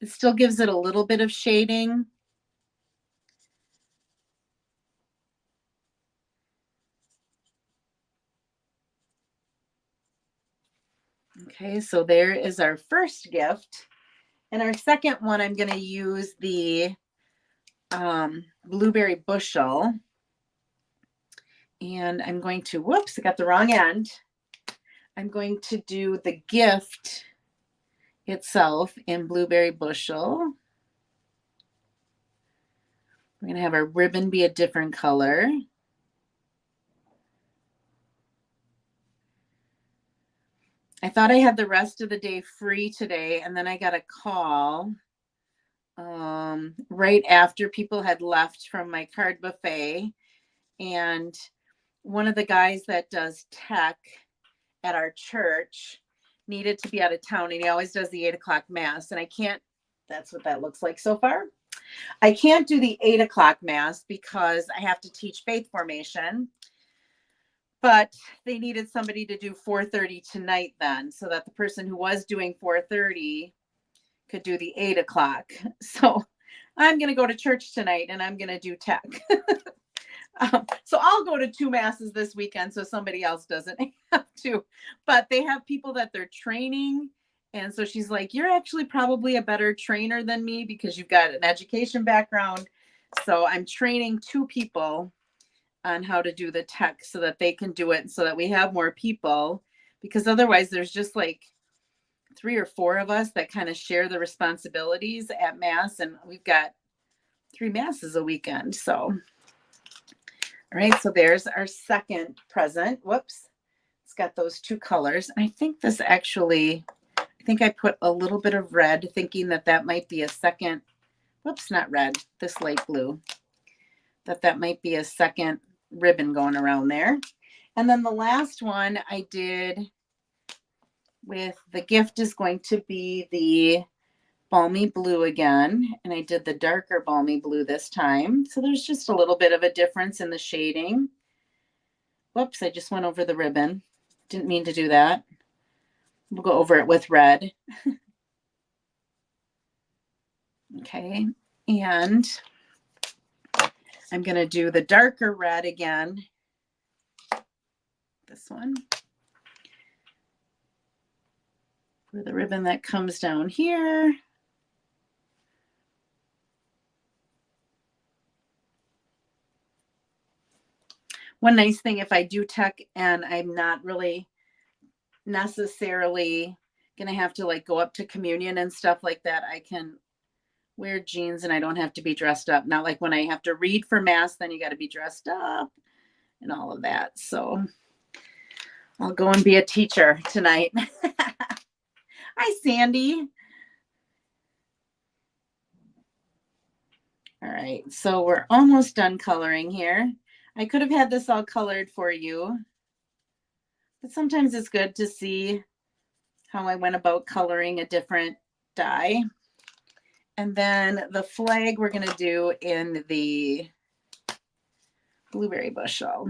It still gives it a little bit of shading. Okay, so there is our first gift. And our second one, I'm going to use the blueberry bushel. And I'm going to, whoops, I got the wrong end. I'm going to do the gift itself in blueberry bushel. We're going to have our ribbon be a different color. I thought I had the rest of the day free today, and then I got a call right after people had left from my card buffet. And one of the guys that does tech at our church needed to be out of town, and he always does the 8 o'clock mass. And I can't, that's what that looks like so far. I can't do the 8 o'clock mass because I have to teach faith formation. But they needed somebody to do 4:30 tonight then, so that the person who was doing 4:30 could do the 8 o'clock. So I'm going to go to church tonight and I'm going to do tech. So I'll go to 2 masses this weekend so somebody else doesn't have to. But they have people that they're training. And so she's like, you're actually probably a better trainer than me because you've got an education background. So I'm training 2 people on how to do the tech so that they can do it, so that we have more people, because otherwise there's just like 3 or 4 of us that kind of share the responsibilities at mass, and we've got 3 masses a weekend. So, all right, so there's our second present. Whoops, it's got those 2 colors. And I think this actually, I think I put a little bit of red thinking that that might be a second, whoops, not red, this light blue, that might be a second ribbon going around there. And then the last one I did with the gift is going to be the balmy blue again. And I did the darker balmy blue this time. So there's just a little bit of a difference in the shading. Whoops, I just went over the ribbon. Didn't mean to do that. We'll go over it with red. Okay, and I'm going to do the darker red again. This one. For the ribbon that comes down here. One nice thing, if I do tech and I'm not really necessarily going to have to like go up to communion and stuff like that, I can wear jeans and I don't have to be dressed up. Not like when I have to read for mass, then you got to be dressed up and all of that. So I'll go and be a teacher tonight. Hi, Sandy. All right, so we're almost done coloring here. I could have had this all colored for you, but sometimes it's good to see how I went about coloring a different dye. And then the flag we're going to do in the blueberry bushel.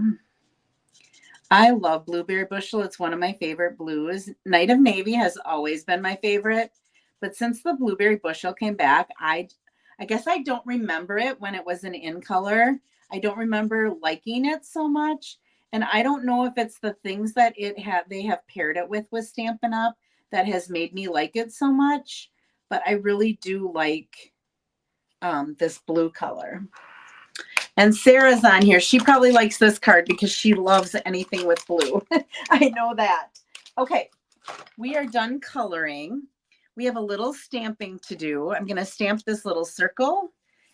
I love blueberry bushel. It's one of my favorite blues. Night of Navy has always been my favorite, but since the blueberry bushel came back, I guess I don't remember it when it was an in color. I don't remember liking it so much. And I don't know if it's the things that they have paired it with Stampin' Up! That has made me like it so much. But I really do like this blue color. And Sarah's on here. She probably likes this card because she loves anything with blue. I know that. Okay, we are done coloring. We have a little stamping to do. I'm going to stamp this little circle,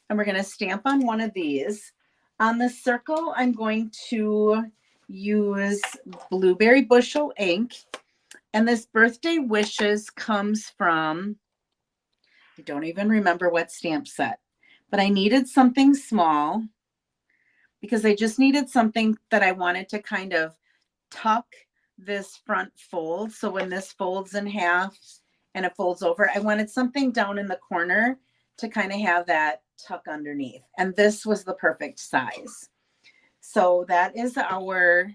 and we're going to stamp on one of these. On the circle, I'm going to use blueberry bushel ink. And this birthday wishes comes from, I don't even remember what stamp set, but I needed something small because I just needed something that I wanted to kind of tuck this front fold. So when this folds in half and it folds over, I wanted something down in the corner to kind of have that tuck underneath. And this was the perfect size. So that is our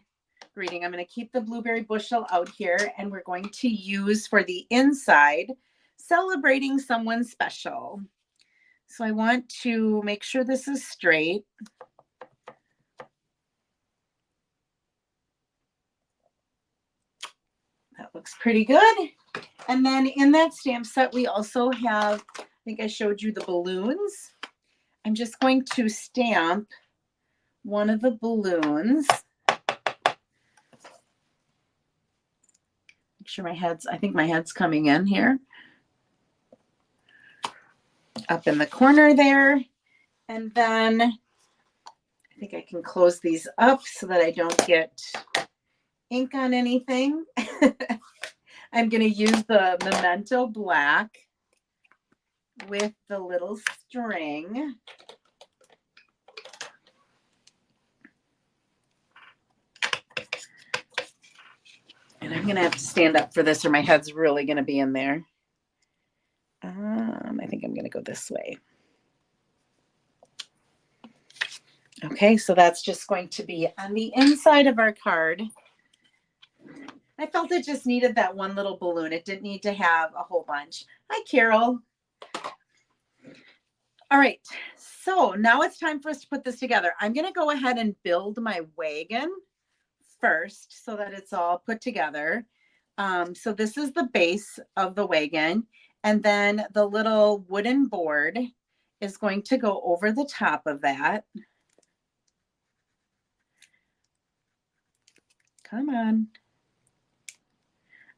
greeting. I'm going to keep the blueberry bushel out here, and we're going to use for the inside, celebrating someone special. So I want to make sure this is straight. That looks pretty good. And then in that stamp set, we also have, I think I showed you the balloons. I'm just going to stamp one of the balloons. Make sure I think my head's coming in here. Up in the corner there. And then I think I can close these up so that I don't get ink on anything. I'm going to use the Memento Black. with the little string. And I'm going to have to stand up for this or my head's really going to be in there. I think I'm going to go this way. Okay, so that's just going to be on the inside of our card. I felt it just needed that one little balloon. It didn't need to have a whole bunch. Hi, Carol. All right, so now it's time for us to put this together. I'm going to go ahead and build my wagon first so that it's all put together. So this is the base of the wagon, and then the little wooden board is going to go over the top of that. Come on.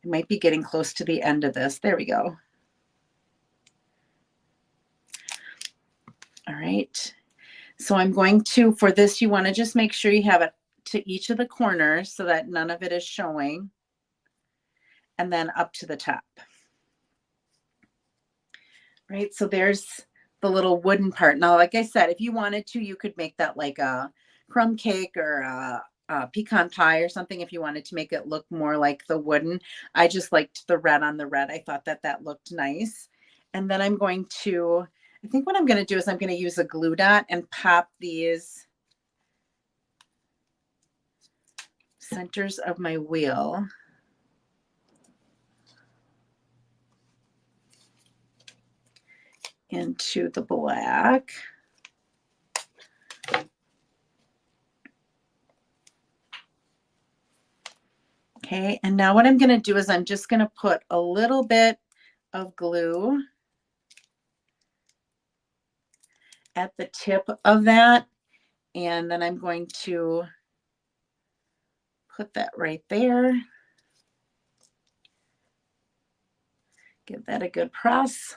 I might be getting close to the end of this. There we go. All right. So I'm going to, for this, you want to just make sure you have it to each of the corners so that none of it is showing. And then up to the top. Right, so there's the little wooden part. Now, like I said, if you wanted to, you could make that like a crumb cake or a pecan pie or something if you wanted to make it look more like the wooden. I just liked the red on the red. I thought that that looked nice. And then I'm going to, I think what I'm going to do is I'm going to use a glue dot and pop these centers of my wheel. Into the black. Okay, and now what I'm going to do is I'm just going to put a little bit of glue at the tip of that, and then I'm going to put that right there. Give that a good press.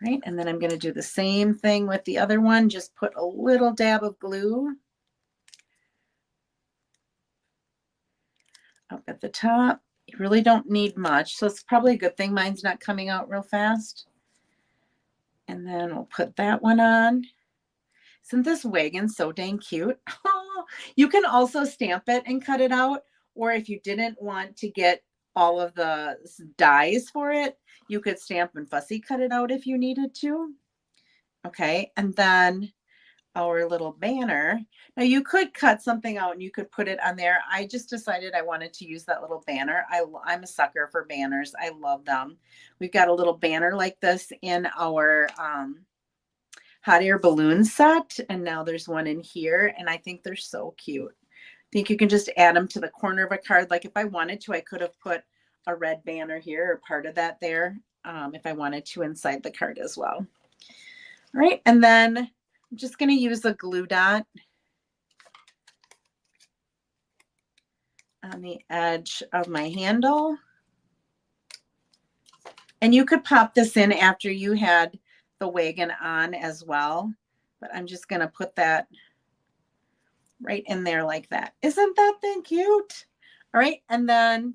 Right, and then I'm going to do the same thing with the other one. Just put a little dab of glue up at the top. You really don't need much, so it's probably a good thing mine's not coming out real fast. And then we'll put that one on. Isn't this wagon so dang cute? You can also stamp it and cut it out, or if you didn't want to get all of the dies for it, you could stamp and fussy cut it out if you needed to. Okay, and then our little banner. Now you could cut something out and you could put it on there. I just decided I wanted to use that little banner. I'm a sucker for banners. I love them. We've got a little banner like this in our hot air balloon set, and now there's one in here, and I think they're so cute. I think you can just add them to the corner of a card. Like if I wanted to, I could have put a red banner here or part of that there if I wanted to inside the card as well. All right, and then I'm just going to use a glue dot on the edge of my handle. And you could pop this in after you had the wagon on as well, but I'm just going to put that right in there like that. Isn't that thing cute? All right, and then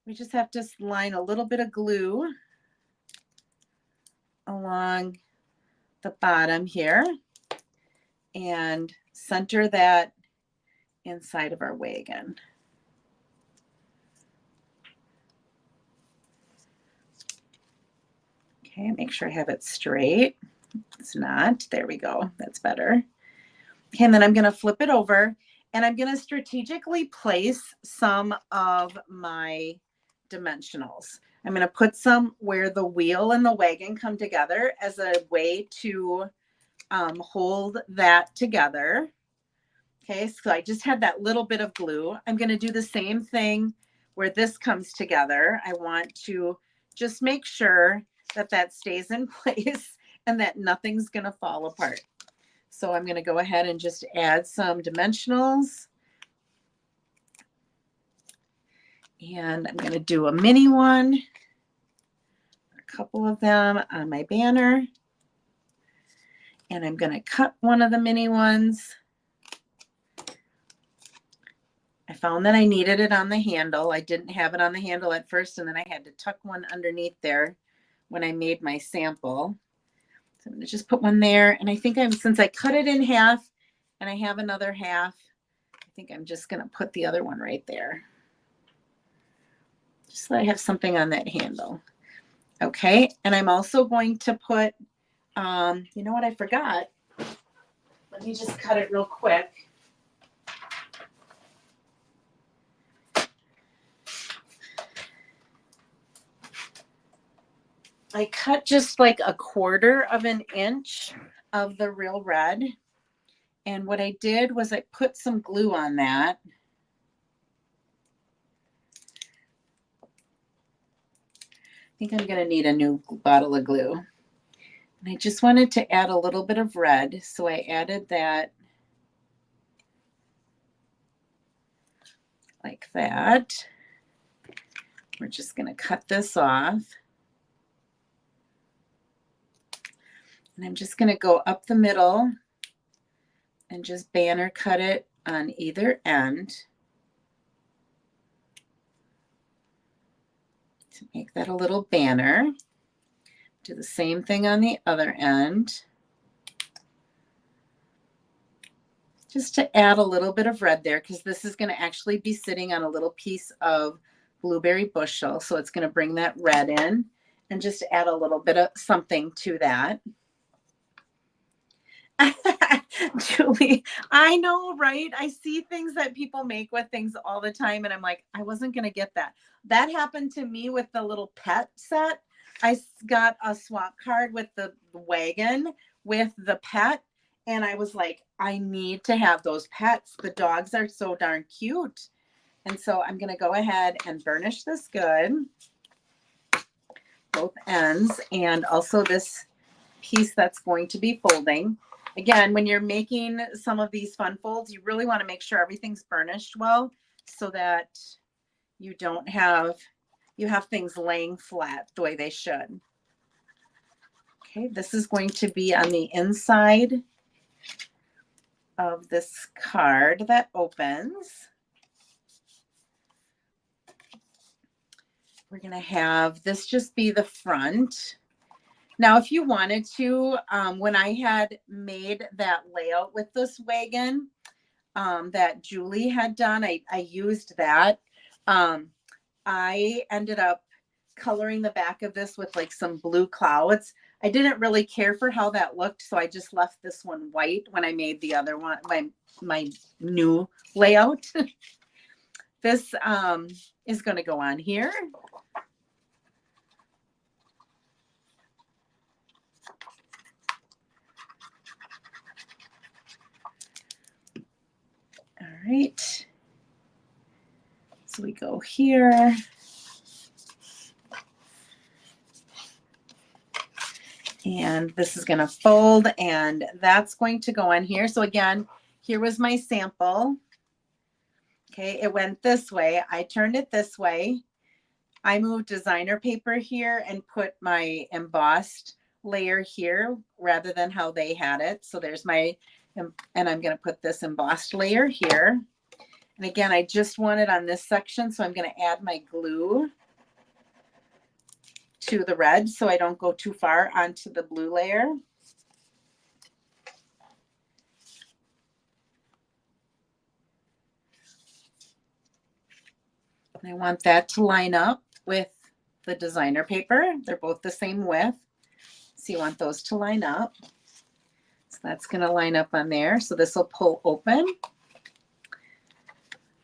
we just have to line a little bit of glue along the bottom here and center that inside of our wagon. Okay, make sure I have it straight. It's not. There we go. That's better. Okay, and then I'm going to flip it over and I'm going to strategically place some of my dimensionals. I'm going to put some where the wheel and the wagon come together as a way to hold that together. Okay, so I just had that little bit of glue. I'm going to do the same thing where this comes together. I want to just make sure that that stays in place and that nothing's going to fall apart. So I'm going to go ahead and just add some dimensionals. And I'm going to do a mini one, a couple of them on my banner. And I'm going to cut one of the mini ones I found that I needed it on the handle. I didn't have it on the handle at first, and then I had to tuck one underneath there when I made my sample. So I'm going to just put one there. And I think since I cut it in half and I have another half, I think I'm just going to put the other one right there. Just so I have something on that handle. Okay. And I'm also going to put, you know what I forgot? Let me just cut it real quick. I cut just like 1/4 of an inch of the Real Red. And what I did was I put some glue on that. I think I'm going to need a new bottle of glue. And I just wanted to add a little bit of red. So I added that like that. We're just going to cut this off. And I'm just going to go up the middle and just banner cut it on either end to make that a little banner. Do the same thing on the other end. Just to add a little bit of red there, because this is going to actually be sitting on a little piece of blueberry bushel. So it's going to bring that red in and just add a little bit of something to that. Julie, I know, right? I see things that people make with things all the time, and I'm like, I wasn't going to get that. That happened to me with the little pet set. I got a swap card with the wagon with the pet, and I was like, I need to have those pets. The dogs are so darn cute. And so I'm going to go ahead and burnish this good, both ends, and also this piece that's going to be folding. Again, when you're making some of these fun folds, you really want to make sure everything's burnished well so that you don't have, you have things laying flat the way they should. Okay, this is going to be on the inside of this card that opens. We're going to have this just be the front. Now, if you wanted to, when I had made that layout with this wagon that Julie had done, I used that. I ended up coloring the back of this with like some blue clouds. I didn't really care for how that looked, so I just left this one white when I made the other one, my new layout. This is going to go on here. All right. So we go here. And this is going to fold, and that's going to go on here. So again, here was my sample. Okay, it went this way. I turned it this way. I moved designer paper here and put my embossed layer here rather than how they had it. So there's my, and I'm going to put this embossed layer here. And again, I just want it on this section, so I'm going to add my glue to the red so I don't go too far onto the blue layer. And I want that to line up with the designer paper. They're both the same width. So you want those to line up. So that's going to line up on there. So this will pull open.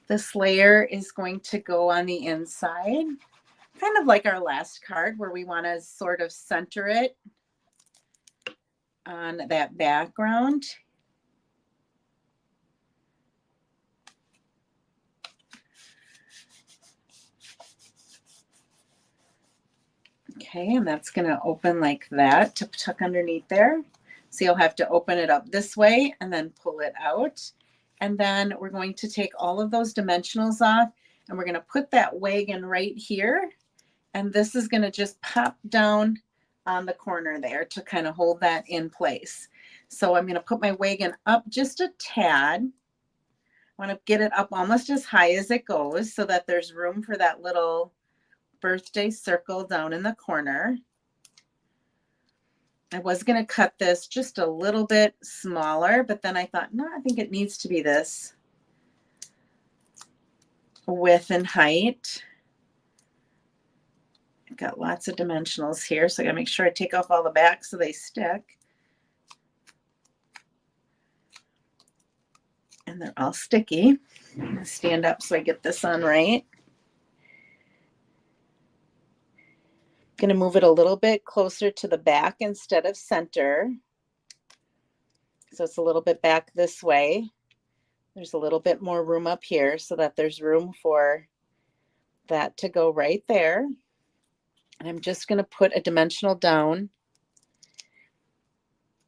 This layer is going to go on the inside, kind of like our last card where we want to sort of center it on that background. Okay, and that's going to open like that to tuck underneath there. So you'll have to open it up this way and then pull it out. And then we're going to take all of those dimensionals off, and we're going to put that wagon right here. And this is going to just pop down on the corner there to kind of hold that in place. So I'm going to put my wagon up just a tad. Want to get it up almost as high as it goes so that there's room for that little birthday circle down in the corner. I was going to cut this just a little bit smaller, but then I thought, no, I think it needs to be this width and height. I've got lots of dimensionals here, so I got to make sure I take off all the back so they stick. And they're all sticky. I'm going to stand up so I get this on right. Going to move it a little bit closer to the back instead of center. So it's a little bit back this way. There's a little bit more room up here so that there's room for that to go right there. And I'm just going to put a dimensional down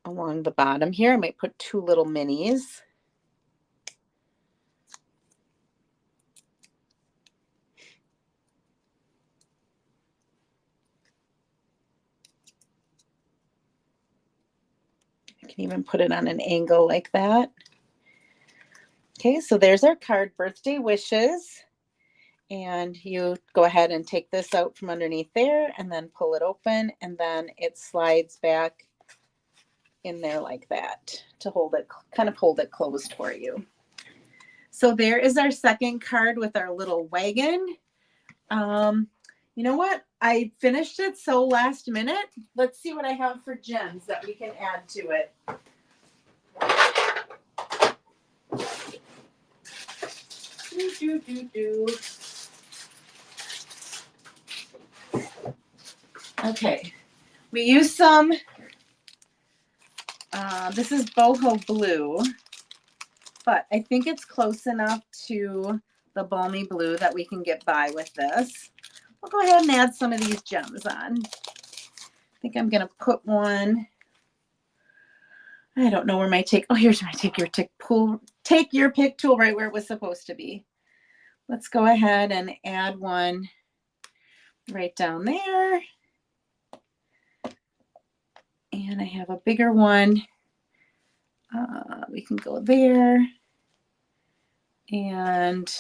along the bottom here. I might put 2 little minis. I can even put it on an angle like that. Okay, so there's our card, Birthday Wishes. And you go ahead and take this out from underneath there and then pull it open, and then it slides back in there like that to hold it, kind of hold it closed for you. So there is our second card with our little wagon. You know what? I finished it so last minute. Let's see what I have for gems that we can add to it. Okay, we use some, this is boho blue, but I think it's close enough to the balmy blue that we can get by with this. I'll go ahead and add some of these gems on. I think I'm going to put one, I don't know where my here's my take your pick tool right where it was supposed to be. Let's go ahead and add one right down there. And I have a bigger one. We can go there and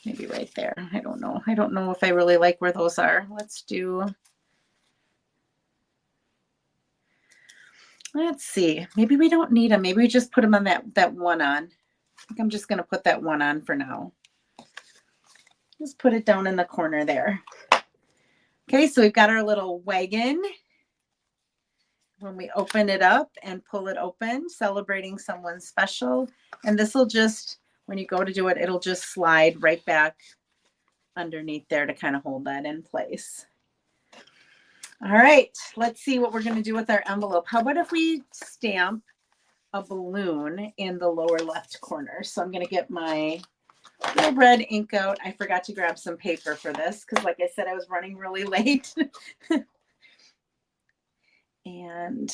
maybe right there. I don't know. I don't know if I really like where those are. Let's see. Maybe we don't need them. Maybe we just put them on that one on. I think I'm just going to put that one on for now. Just put it down in the corner there. Okay, so we've got our little wagon. When we open it up and pull it open, celebrating someone special. And this will just, when you go to do it, it'll just slide right back underneath there to kind of hold that in place. All right, let's see what we're going to do with our envelope. How about if we stamp a balloon in the lower left corner? So I'm going to get my little red ink out. I forgot to grab some paper for this because, like I said, I was running really late. And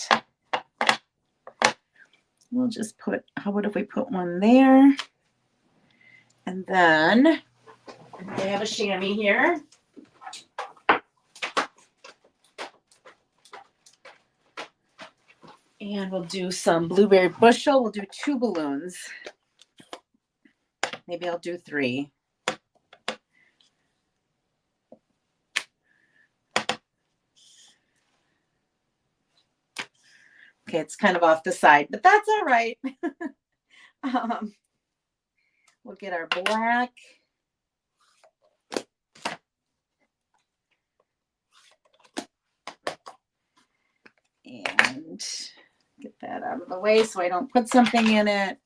we'll just put, how about if we put one there? And then I have a chamois here. And we'll do some blueberry bushel. We'll do 2 balloons. Maybe I'll do 3. Okay, it's kind of off the side, but that's all right. We'll get our black. And get that out of the way so I don't put something in it.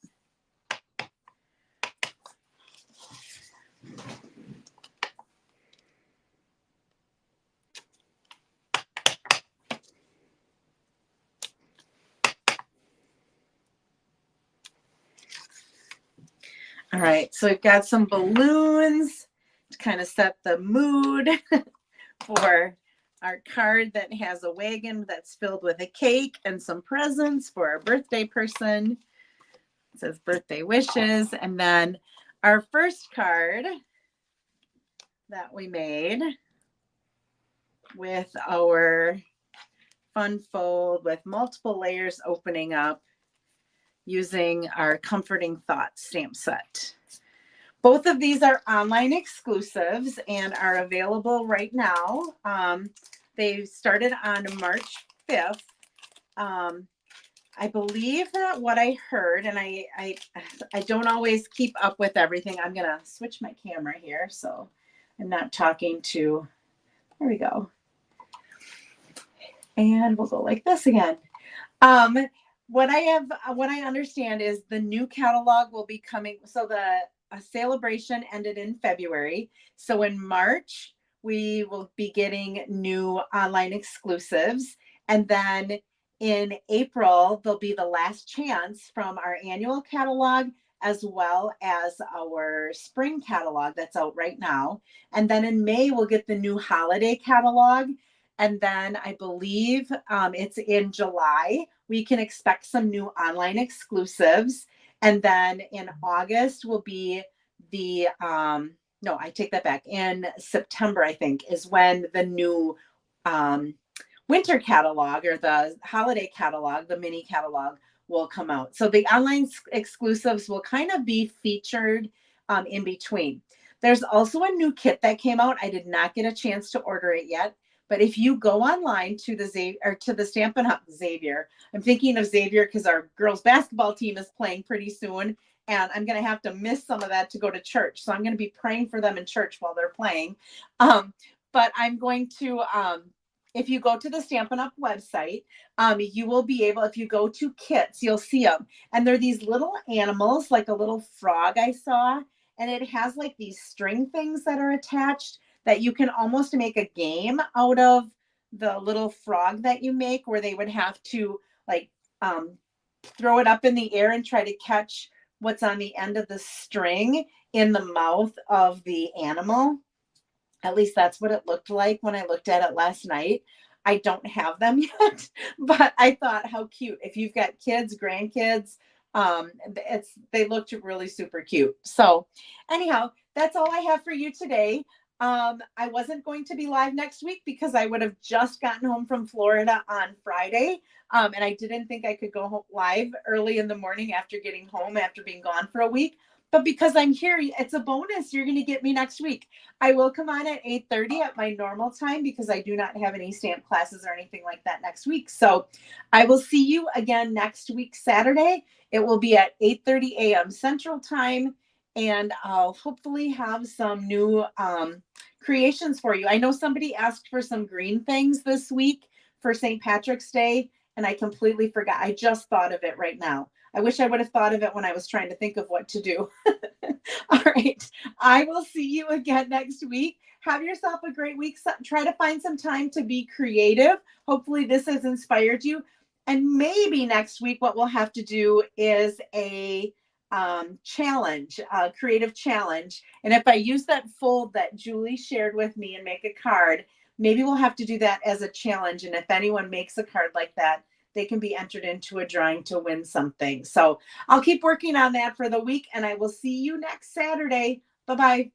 All right, so we've got some balloons to kind of set the mood for our card that has a wagon that's filled with a cake and some presents for our birthday person. It says birthday wishes. And then our first card that we made with our fun fold with multiple layers opening up. using our Comforting Thoughts stamp set. Both of these are online exclusives and are available right now. They started on March 5th. I believe that what I heard, and I don't always keep up with everything. I'm going to switch my camera here so I'm not talking to, there we go. And we'll go like this again. What I understand is the new catalog will be coming. So the celebration ended in February. So in March, we will be getting new online exclusives. And then in April, there'll be the last chance from our annual catalog as well as our spring catalog that's out right now. And then in May, we'll get the new holiday catalog. And then I believe it's in July, we can expect some new online exclusives. And then in August will be the, no, I take that back. In September, I think, is when the new winter catalog or the holiday catalog, the mini catalog, will come out. So the online exclusives will kind of be featured in between. There's also a new kit that came out. I did not get a chance to order it yet. But if you go online to the Stampin' Up! Xavier, I'm thinking of Xavier because our girls basketball team is playing pretty soon, and I'm going to have to miss some of that to go to church. So I'm going to be praying for them in church while they're playing. But I'm going to, if you go to the Stampin' Up! Website, you will be able, if you go to kits, you'll see them. And they're these little animals, like a little frog I saw, and it has like these string things that are attached that you can almost make a game out of the little frog that you make, where they would have to like throw it up in the air and try to catch what's on the end of the string in the mouth of the animal. At least that's what it looked like when I looked at it last night. I don't have them yet, but I thought how cute. If you've got kids, grandkids, they looked really super cute. So anyhow, that's all I have for you today. I wasn't going to be live next week because I would have just gotten home from Florida on Friday. And I didn't think I could go live early in the morning after getting home after being gone for a week. But because I'm here, it's a bonus. You're going to get me next week. I will come on at 8:30 at my normal time because I do not have any stamp classes or anything like that next week. So I will see you again next week, Saturday. It will be at 8:30 a.m. Central Time. And I'll hopefully have some new creations for you. I know somebody asked for some green things this week for St. Patrick's Day, and I completely forgot. I just thought of it right now. I wish I would have thought of it when I was trying to think of what to do. All right. I will see you again next week. Have yourself a great week. Try to find some time to be creative. Hopefully this has inspired you. And maybe next week, what we'll have to do is a challenge, a creative challenge. And if I use that fold that Julie shared with me and make a card, maybe we'll have to do that as a challenge. And if anyone makes a card like that, they can be entered into a drawing to win something. So I'll keep working on that for the week, and I will see you next Saturday. Bye-bye.